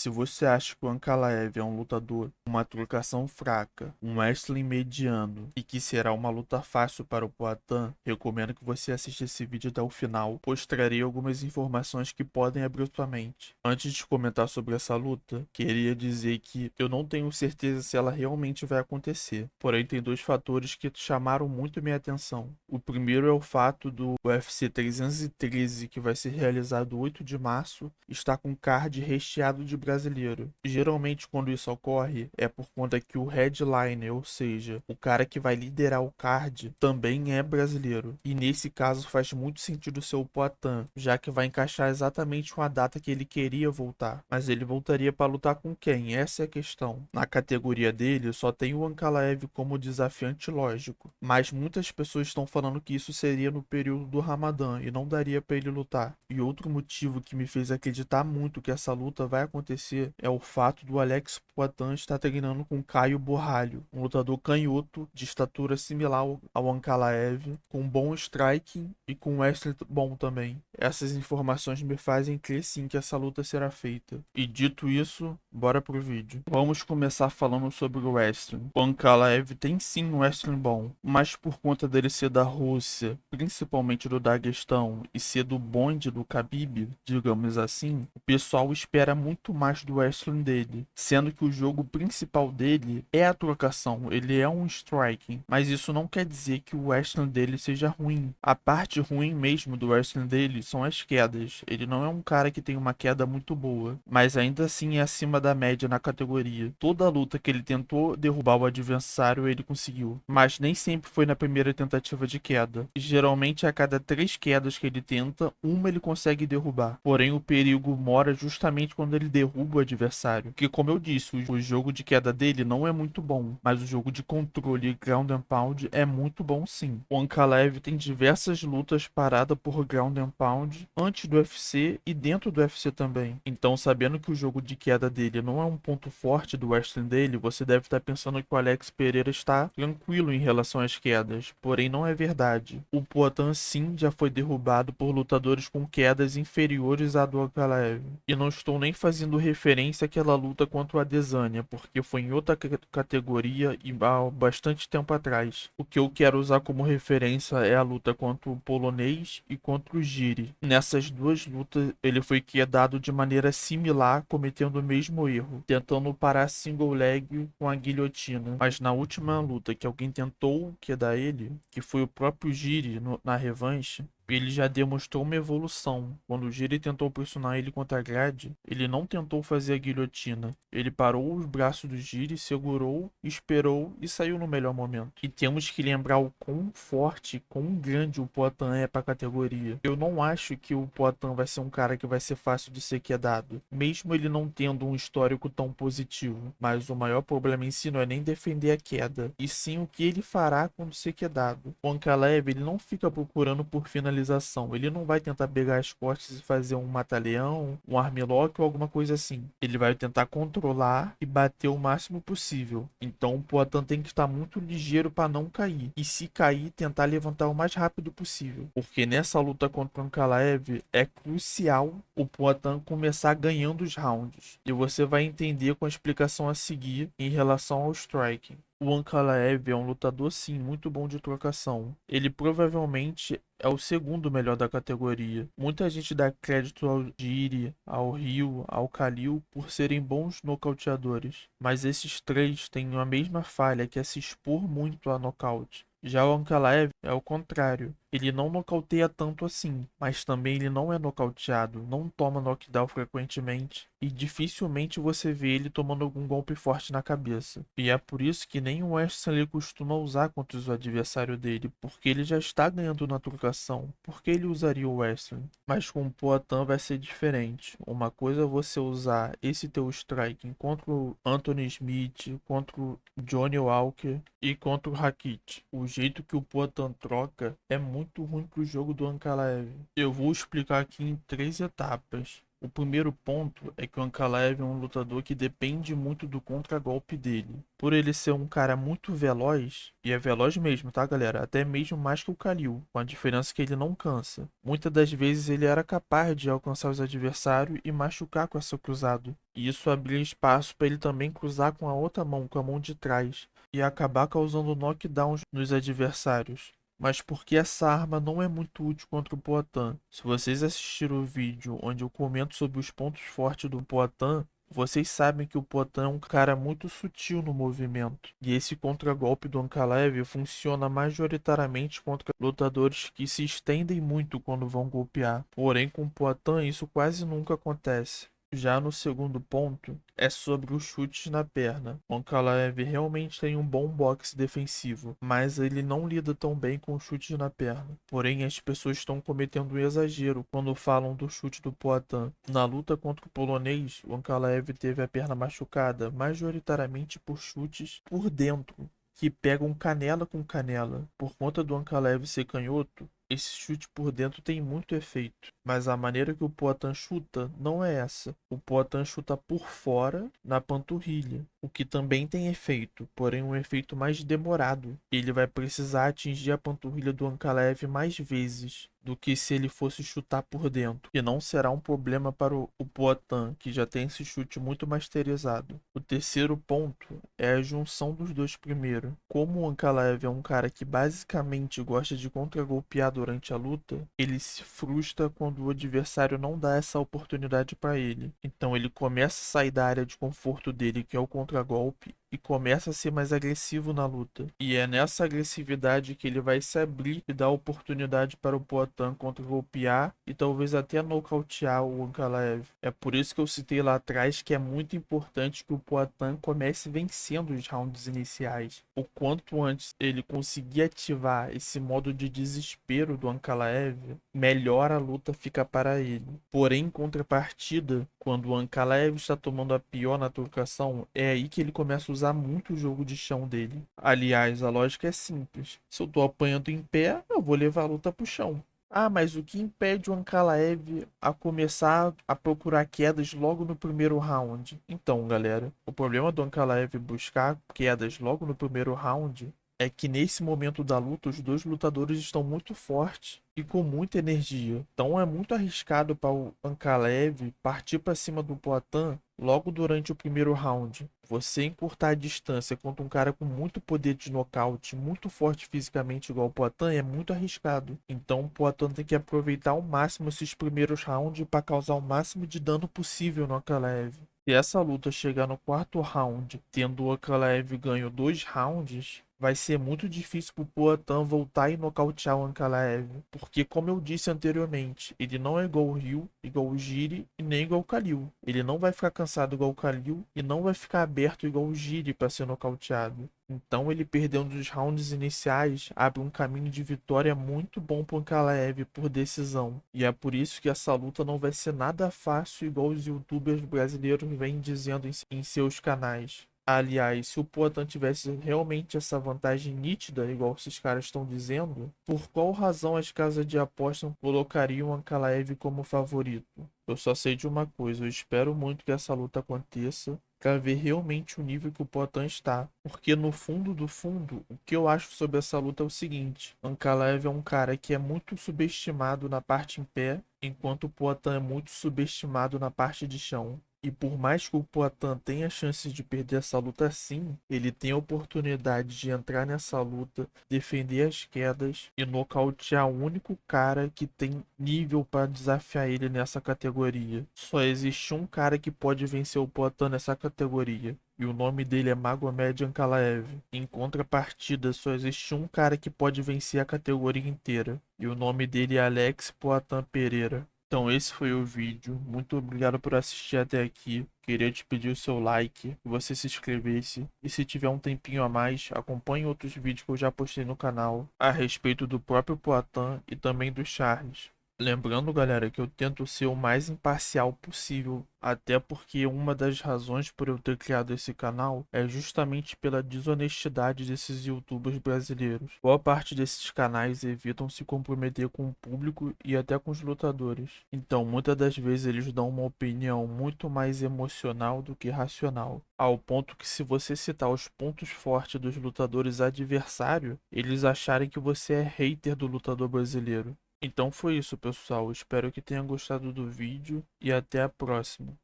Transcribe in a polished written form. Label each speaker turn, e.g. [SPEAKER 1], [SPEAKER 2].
[SPEAKER 1] Se você acha que o Ankalaev é um lutador com uma trocação fraca, um wrestling mediano e que será uma luta fácil para o Poatan, recomendo que você assista esse vídeo até o final, pois trarei algumas informações que podem abrir sua mente. Antes de comentar sobre essa luta, queria dizer que eu não tenho certeza se ela realmente vai acontecer, porém tem dois fatores que chamaram muito minha atenção. O primeiro é o fato do UFC 313, que vai ser realizado 8 de março, estar com card recheado de brasileiro. Geralmente quando isso ocorre é por conta que o headliner, ou seja, o cara que vai liderar o card, também é brasileiro. E nesse caso faz muito sentido ser o Poatan, já que vai encaixar exatamente com a data que ele queria voltar. Mas ele voltaria para lutar com quem? Essa é a questão. Na categoria dele só tem o Ankalaev como desafiante lógico, mas muitas pessoas estão falando que isso seria no período do Ramadã e não daria para ele lutar. E outro motivo que me fez acreditar muito que essa luta vai acontecer é o fato do Alex Poatan estar treinando com Caio Borralho, um lutador canhoto de estatura similar ao Ankalaev, com bom striking e com um wrestling bom também. Essas informações me fazem crer sim que essa luta será feita. E dito isso, bora pro vídeo. Vamos começar falando sobre o wrestling. O Ankalaev tem sim um wrestling bom, mas por conta dele ser da Rússia, principalmente do Daguestão, e ser do bonde do Khabib, digamos assim, o pessoal espera muito mais do wrestling dele, sendo que o jogo principal dele é a trocação, ele é um striking, mas isso não quer dizer que o wrestling dele seja ruim. A parte ruim mesmo do wrestling dele são as quedas. Ele não é um cara que tem uma queda muito boa, mas ainda assim é acima da média na categoria. Toda luta que ele tentou derrubar o adversário, ele conseguiu, mas nem sempre foi na primeira tentativa de queda. Geralmente a cada 3 quedas que ele tenta, uma ele consegue derrubar. Porém o perigo mora justamente quando ele derruba o adversário, que como eu disse, o jogo de queda dele não é muito bom, mas o jogo de controle e ground and pound é muito bom sim. O Ankalaev tem diversas lutas paradas por ground and pound antes do UFC e dentro do UFC também. Então, sabendo que o jogo de queda dele não é um ponto forte do wrestling dele, você deve estar pensando que o Alex Pereira está tranquilo em relação às quedas, porém não é verdade. O Poatan sim já foi derrubado por lutadores com quedas inferiores à do Ankalaev. E não estou nem fazendo referência àquela luta contra o Adesanya, porque foi em outra categoria e há bastante tempo atrás. O que eu quero usar como referência é a luta contra o polonês e contra o Jiri. Nessas duas lutas, ele foi quedado de maneira similar, cometendo o mesmo erro, tentando parar single leg com a guilhotina. Mas na última luta que alguém tentou quedar ele, que foi o próprio Jiri na revanche, ele já demonstrou uma evolução. Quando o Jiri tentou pressionar ele contra a grade, ele não tentou fazer a guilhotina. Ele parou os braços do Jiri, segurou, esperou e saiu no melhor momento. E temos que lembrar o quão forte, quão grande o Poatan é para a categoria. Eu não acho que o Poatan vai ser um cara que vai ser fácil de ser quedado, mesmo ele não tendo um histórico tão positivo. Mas o maior problema em si não é nem defender a queda, e sim o que ele fará quando ser quedado. O Ankalaev, ele não fica procurando por finalização. Ele não vai tentar pegar as costas e fazer um mata-leão, um armlock ou alguma coisa assim. Ele vai tentar controlar e bater o máximo possível. Então o Poatan tem que estar muito ligeiro para não cair. E se cair, tentar levantar o mais rápido possível. Porque nessa luta contra o Ankalaev é crucial o Poatan começar ganhando os rounds. E você vai entender com a explicação a seguir em relação ao striking. O Ankalaev é um lutador sim muito bom de trocação. Ele provavelmente é o segundo melhor da categoria. Muita gente dá crédito ao Jiri, ao Ryu, ao Khalil por serem bons nocauteadores, mas esses três têm a mesma falha, que é se expor muito a nocaute. Já o Ankalaev é o contrário. Ele não nocauteia tanto assim, mas também ele não é nocauteado, não toma knockdown frequentemente e dificilmente você vê ele tomando algum golpe forte na cabeça. E é por isso que nem o Weston ele costuma usar contra o adversário dele, porque ele já está ganhando na trocação. Por que ele usaria o Weston? Mas com o Poatan vai ser diferente. Uma coisa é você usar esse teu striking contra o Anthony Smith, contra o Johnny Walker e contra o Rakit. O jeito que o Poatan troca é muito ruim pro jogo do Ankalaev. Eu vou explicar aqui em 3 etapas. O primeiro ponto é que o Ankalaev é um lutador que depende muito do contragolpe dele. Por ele ser um cara muito veloz, e é veloz mesmo, tá galera? Até mesmo mais que o Khalil, com a diferença que ele não cansa. Muitas das vezes ele era capaz de alcançar os adversários e machucar com essa cruzada. E isso abria espaço para ele também cruzar com a outra mão, com a mão de trás, e acabar causando knockdowns nos adversários. Mas porque essa arma não é muito útil contra o Poatan. Se vocês assistiram o vídeo onde eu comento sobre os pontos fortes do Poatan, vocês sabem que o Poatan é um cara muito sutil no movimento. E esse contragolpe do Ankalaev funciona majoritariamente contra lutadores que se estendem muito quando vão golpear. Porém, com o Poatan isso quase nunca acontece. Já no segundo ponto, é sobre os chutes na perna. O Ankalaev realmente tem um bom boxe defensivo, mas ele não lida tão bem com os chutes na perna. Porém, as pessoas estão cometendo um exagero quando falam do chute do Poatan. Na luta contra o polonês, o Ankalaev teve a perna machucada majoritariamente por chutes por dentro, que pegam canela com canela. Por conta do Ankalaev ser canhoto, esse chute por dentro tem muito efeito, mas a maneira que o Poatan chuta não é essa. O Poatan chuta por fora, na panturrilha, o que também tem efeito, porém um efeito mais demorado. Ele vai precisar atingir a panturrilha do Ankalaev mais vezes do que se ele fosse chutar por dentro, que não será um problema para o Poatan, que já tem esse chute muito masterizado. O terceiro ponto é a junção dos dois primeiros. Como o Ankalaev é um cara que basicamente gosta de contragolpear durante a luta, ele se frustra quando o adversário não dá essa oportunidade para ele. Então ele começa a sair da área de conforto dele, que é o contragolpe, e começa a ser mais agressivo na luta. E é nessa agressividade que ele vai se abrir e dar oportunidade para o Poatan contra-golpear e talvez até nocautear o Ankalaev. É por isso que eu citei lá atrás que é muito importante que o Poatan comece vencendo os rounds iniciais. O quanto antes ele conseguir ativar esse modo de desespero do Ankalaev, melhor a luta fica para ele. Porém, em contrapartida, quando o Ankalaev está tomando a pior na trocação, é aí que ele começa a usar muito o jogo de chão dele. Aliás, a lógica é simples. Se eu tô apanhando em pé, eu vou levar a luta pro chão. Ah, mas o que impede o Ankalaev a começar a procurar quedas logo no primeiro round? Então, galera, o problema do Ankalaev buscar quedas logo no primeiro round é que nesse momento da luta os dois lutadores estão muito fortes e com muita energia. Então é muito arriscado para o Ankalaev partir para cima do Poatan logo durante o primeiro round. Você encurtar a distância contra um cara com muito poder de nocaute, muito forte fisicamente igual o Poatan é muito arriscado. Então o Poatan tem que aproveitar ao máximo esses primeiros rounds para causar o máximo de dano possível no Ankalaev. Se essa luta chegar no quarto round, tendo o Ankalaev ganho 2 rounds, vai ser muito difícil pro Poatan voltar e nocautear o Ankalaev. Porque, como eu disse anteriormente, ele não é igual o Ryu, igual o Jiri e nem igual o Khalil. Ele não vai ficar cansado igual o Khalil e não vai ficar aberto igual o Jiri para ser nocauteado. Então ele perdendo os rounds iniciais abre um caminho de vitória muito bom pro Ankalaev por decisão. E é por isso que essa luta não vai ser nada fácil igual os youtubers brasileiros vêm dizendo em seus canais. Aliás, se o Poatan tivesse realmente essa vantagem nítida, igual esses caras estão dizendo, por qual razão as casas de apostas colocariam Ankalaev como favorito? Eu só sei de uma coisa, eu espero muito que essa luta aconteça para ver realmente o nível que o Poatan está. Porque no fundo do fundo, o que eu acho sobre essa luta é o seguinte: Ankalaev é um cara que é muito subestimado na parte em pé, enquanto o Poatan é muito subestimado na parte de chão. E por mais que o Poatan tenha chances de perder essa luta sim, ele tem a oportunidade de entrar nessa luta, defender as quedas e nocautear o único cara que tem nível para desafiar ele nessa categoria. Só existe um cara que pode vencer o Poatan nessa categoria. E o nome dele é Magomed Ankalaev. Em contrapartida, só existe um cara que pode vencer a categoria inteira. E o nome dele é Alex Poatan Pereira. Então esse foi o vídeo, muito obrigado por assistir até aqui. Queria te pedir o seu like, que você se inscrevesse e se tiver um tempinho a mais, acompanhe outros vídeos que eu já postei no canal a respeito do próprio Poatan e também do Charles. Lembrando, galera, que eu tento ser o mais imparcial possível, até porque uma das razões por eu ter criado esse canal é justamente pela desonestidade desses YouTubers brasileiros. Boa parte desses canais evitam se comprometer com o público e até com os lutadores. Então, muitas das vezes eles dão uma opinião muito mais emocional do que racional, ao ponto que se você citar os pontos fortes dos lutadores adversários, eles acharem que você é hater do lutador brasileiro. Então foi isso, pessoal. Espero que tenham gostado do vídeo e até a próxima.